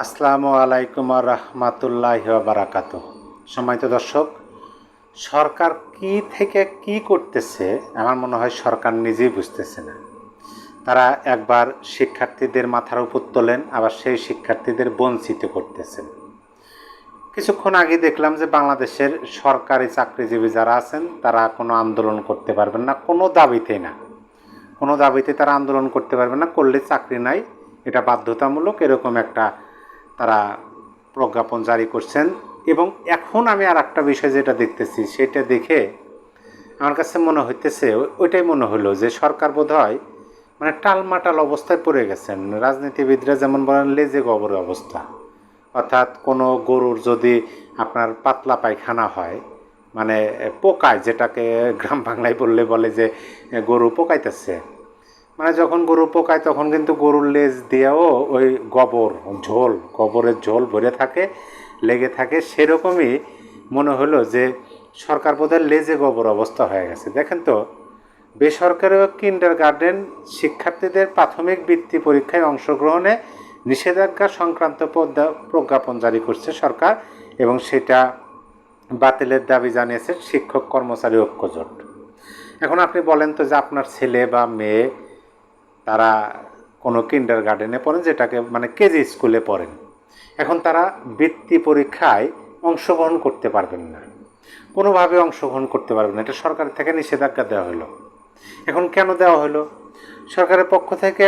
আসসালামু আলাইকুম রহমতুল্লাহি ওয়া বারাকাতুহু। সম্মানিত দর্শক, সরকার কি থেকে কি করতেছে আমার মনে হয় সরকার নিজেই বুঝতেছে না। তারা একবার শিক্ষার্থীদের মাথার উপর তোলেন, আবার সেই শিক্ষার্থীদের বঞ্চিত করতেছেন। কিছুক্ষণ আগে দেখলাম যে বাংলাদেশের সরকারি চাকরিজীবী যারা আছেন তারা কোনো আন্দোলন করতে পারবেন না, কোনো দাবিতেই না, কোনো দাবিতে তারা আন্দোলন করতে পারবেন না, করলে চাকরি নাই, এটা বাধ্যতামূলক, এরকম একটা তারা প্রজ্ঞাপন জারি করছেন। এবং এখন আমি আর একটা বিষয় যেটা দেখতেছি, সেটা দেখে আমার কাছে মনে হইতেছে, ওইটাই মনে হলো যে সরকার বোধহয় মানে টালমাটাল অবস্থায় পড়ে গেছেন। রাজনীতিবিদরা যেমন বলেন লেজে গোবরের অবস্থা, অর্থাৎ কোনো গরুর যদি আপনার পাতলা পায়খানা হয়, মানে পোকায়, যেটাকে গ্রাম বাংলায় বললে বলে যে গরু পোকাইতেছে, মানে যখন গরু পোকায় তখন কিন্তু গরুর লেজ দিয়েও ওই গোবরের ঝোল ভরে থাকে, লেগে থাকে। সেরকমই মনে হলো যে সরকার বোধহয় লেজে গোবর অবস্থা হয়ে গেছে। দেখেন তো, বেসরকারি ও কিন্ডারগার্টেন শিক্ষার্থীদের প্রাথমিক বৃত্তি পরীক্ষায় অংশগ্রহণে নিষেধাজ্ঞা সংক্রান্ত প্রজ্ঞাপন জারি করছে সরকার, এবং সেটা বাতিলের দাবি জানিয়েছে শিক্ষক কর্মচারী ঐক্যজোট। এখন আপনি বলেন তো যে আপনার ছেলে বা মেয়ে তারা কোনো কিন্ডারগার্টেনে পড়েন, যেটাকে মানে কেজি স্কুলে পড়েন, এখন তারা বৃত্তি পরীক্ষায় অংশগ্রহণ করতে পারবেন না, কোনোভাবে অংশগ্রহণ করতে পারবেন না, এটা সরকার থেকে নিষেধাজ্ঞা দেওয়া হলো। এখন কেন দেওয়া হলো? সরকারের পক্ষ থেকে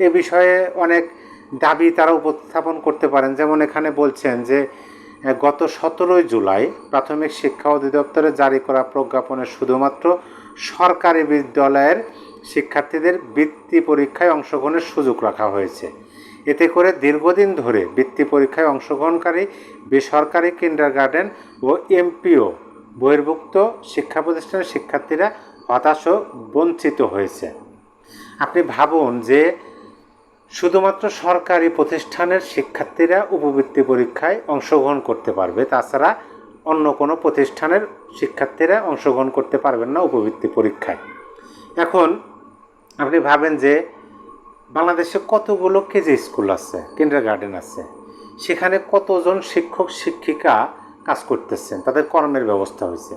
এ বিষয়ে অনেক দাবি তারা উপস্থাপন করতে পারেন। যেমন এখানে বলছেন যে গত 17 জুলাই প্রাথমিক শিক্ষা অধিদপ্তরে জারি করা প্রজ্ঞাপনে শুধুমাত্র সরকারি বিদ্যালয়ের শিক্ষার্থীদের বৃত্তি পরীক্ষায় অংশগ্রহণের সুযোগ রাখা হয়েছে। এতে করে দীর্ঘদিন ধরে বৃত্তি পরীক্ষায় অংশগ্রহণকারী বেসরকারি কিন্ডারগার্টেন ও এমপিও বহির্ভুক্ত শিক্ষা প্রতিষ্ঠানের শিক্ষার্থীরা হতাশ ও বঞ্চিত হয়েছে। আপনি ভাবুন যে শুধুমাত্র সরকারি প্রতিষ্ঠানের শিক্ষার্থীরা উপবৃত্তি পরীক্ষায় অংশগ্রহণ করতে পারবে, তাছাড়া অন্য কোনো প্রতিষ্ঠানের শিক্ষার্থীরা অংশগ্রহণ করতে পারবেন না উপবৃত্তি পরীক্ষায়। এখন আপনি ভাবেন যে বাংলাদেশে কতগুলো কেজি স্কুল আছে, কিন্ডারগার্টেন আছে, সেখানে কতজন শিক্ষক শিক্ষিকা কাজ করতেছেন, তাদের কর্মের ব্যবস্থা হয়েছে।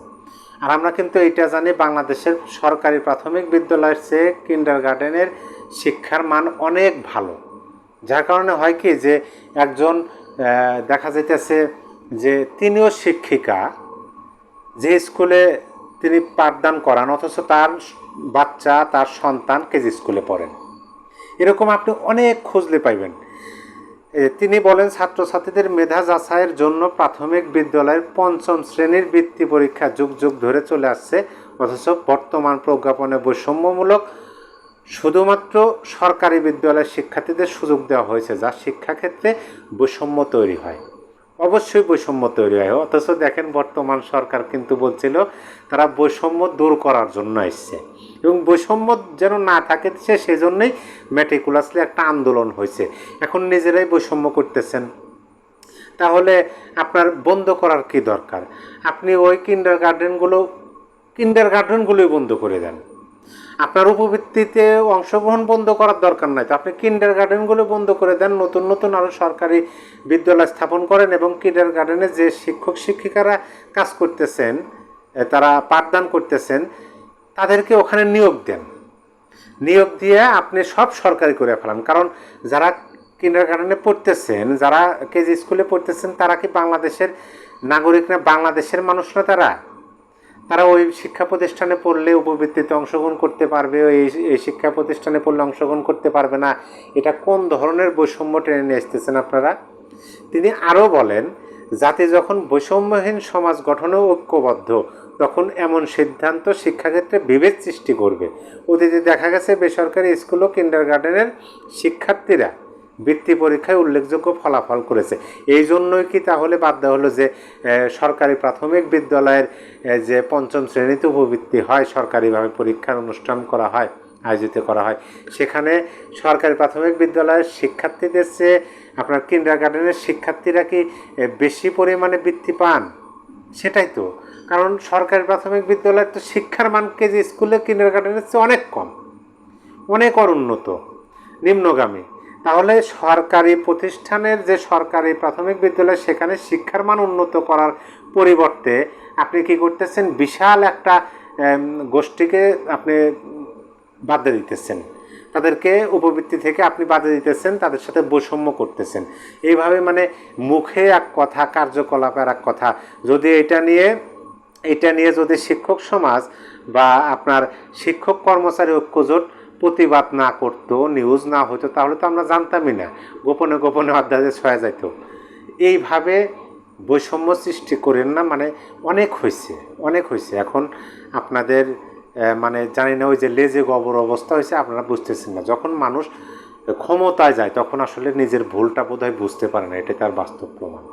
আর আমরা কিন্তু এইটা জানি, বাংলাদেশের সরকারি প্রাথমিক বিদ্যালয়ের চেয়ে কিন্ডারগার্টেনের শিক্ষার মান অনেক ভালো। যার কারণে হয় কি যে একজন দেখা যাইতেছে যে তিনিও শিক্ষিকা, যে স্কুলে তিনি পাঠদান করান, অথচ তার বাচ্চা, তার সন্তান কেজি স্কুলে পড়েন। এরকম আপনি অনেক খুঁজলে পাইবেন। তিনি বলেন, ছাত্রছাত্রীদের মেধা যাচাইয়ের জন্য প্রাথমিক বিদ্যালয়ের 5ম শ্রেণীর বৃত্তি পরীক্ষা যুগ যুগ ধরে চলে আসছে, অথচ বর্তমান প্রজ্ঞাপনে বৈষম্যমূলক শুধুমাত্র সরকারি বিদ্যালয়ের শিক্ষার্থীদের সুযোগ দেওয়া হয়েছে, যা শিক্ষাক্ষেত্রে বৈষম্য তৈরি হয়। অবশ্যই বৈষম্য তৈরি হয়, অথচ দেখেন বর্তমান সরকার কিন্তু বলছিল তারা বৈষম্য দূর করার জন্য এসছে, এবং বৈষম্য যেন না থাকে সেজন্যই মেটিকুলাসলি একটা আন্দোলন হয়েছে। এখন নিজেরাই বৈষম্য করতেছেন, তাহলে আপনার বন্ধ করার কি দরকার? আপনি ওই কিন্ডারগার্টেনগুলোই বন্ধ করে দেন। আপনার উপবৃত্তিতে অংশগ্রহণ বন্ধ করার দরকার নাই, তো আপনি কিন্ডারগার্টেনগুলো বন্ধ করে দেন, নতুন নতুন আরও সরকারি বিদ্যালয় স্থাপন করেন, এবং কিন্ডারগার্টেনে যে শিক্ষক শিক্ষিকারা কাজ করতেছেন, তারা পাঠদান করতেছেন, তাদেরকে ওখানে নিয়োগ দেন। নিয়োগ দিয়ে আপনি সব সরকারি করে ফেলান। কারণ যারা কিন্ডারগার্টেনে পড়তেছেন, যারা কেজি স্কুলে পড়তেছেন, তারা কি বাংলাদেশের নাগরিক না? বাংলাদেশের মানুষ না? তারা ওই শিক্ষা প্রতিষ্ঠানে পড়লে উপবৃত্তিতে অংশগ্রহণ করতে পারবে, এই শিক্ষা প্রতিষ্ঠানে পড়লে অংশগ্রহণ করতে পারবে না? এটা কোন ধরনের বৈষম্য টেনে নিয়ে আসতেছেন আপনারা? তিনি আরও বলেন, জাতি যখন বৈষম্যহীন সমাজ গঠনেও ঐক্যবদ্ধ, তখন এমন সিদ্ধান্ত শিক্ষাক্ষেত্রে বিভেদ সৃষ্টি করবে। অতীতে দেখা গেছে বেসরকারি স্কুল ও কিন্ডারগার্টেনের শিক্ষার্থীরা বৃত্তি পরীক্ষায় উল্লেখযোগ্য ফলাফল করেছে। এই জন্যই কি তাহলে বাদ দেওয়া হলো যে সরকারি প্রাথমিক বিদ্যালয়ের যে 5ম শ্রেণীতে উপবৃত্তি হয়, সরকারিভাবে পরীক্ষার অনুষ্ঠান করা হয়, আয়োজিত করা হয়, সেখানে সরকারি প্রাথমিক বিদ্যালয়ের শিক্ষার্থীদের চেয়ে আপনার কিন্ডারগার্টেনের শিক্ষার্থীরা কি বেশি পরিমাণে বৃত্তি পান? সেটাই তো। কারণ সরকারি প্রাথমিক বিদ্যালয়ের তো শিক্ষার মান কেজি স্কুলে কিন্ডারগার্টেনের চেয়ে অনেক কম, অনেক অনুন্নত, নিম্নগামী। তাহলে সরকারি প্রতিষ্ঠানের যে সরকারি প্রাথমিক বিদ্যালয় সেখানে শিক্ষার মান উন্নত করার পরিবর্তে আপনি কি করতেছেন, বিশাল একটা গোষ্ঠীকে আপনি বাধা দিতেছেন, তাদেরকে উপবৃত্তি থেকে আপনি বাধা দিতেছেন, তাদের সাথে বৈষম্য করতেছেন। এইভাবে মানে মুখে এক কথা, কার্যকলাপের এক কথা। যদি এটা নিয়ে যদি শিক্ষক সমাজ বা আপনার শিক্ষক কর্মচারী ঐক্যজোট প্রতিবাদ না করতো, নিউজ না হতো, তাহলে তো আমরা জানতামই না, গোপনে গোপনে অধ্যাদেশ হয়ে যেত। এইভাবে বৈষম্য সৃষ্টি করেন না, মানে অনেক হয়েছে, অনেক হয়েছে। এখন আপনাদের মানে জানি না, ওই যে লেজে গবর অবস্থা হয়েছে, আপনারা বুঝতেছেন না। যখন মানুষ ক্ষমতায় যায় তখন আসলে নিজের ভুলটা বোধহয় বুঝতে পারে না, এটা তার বাস্তব প্রমাণ।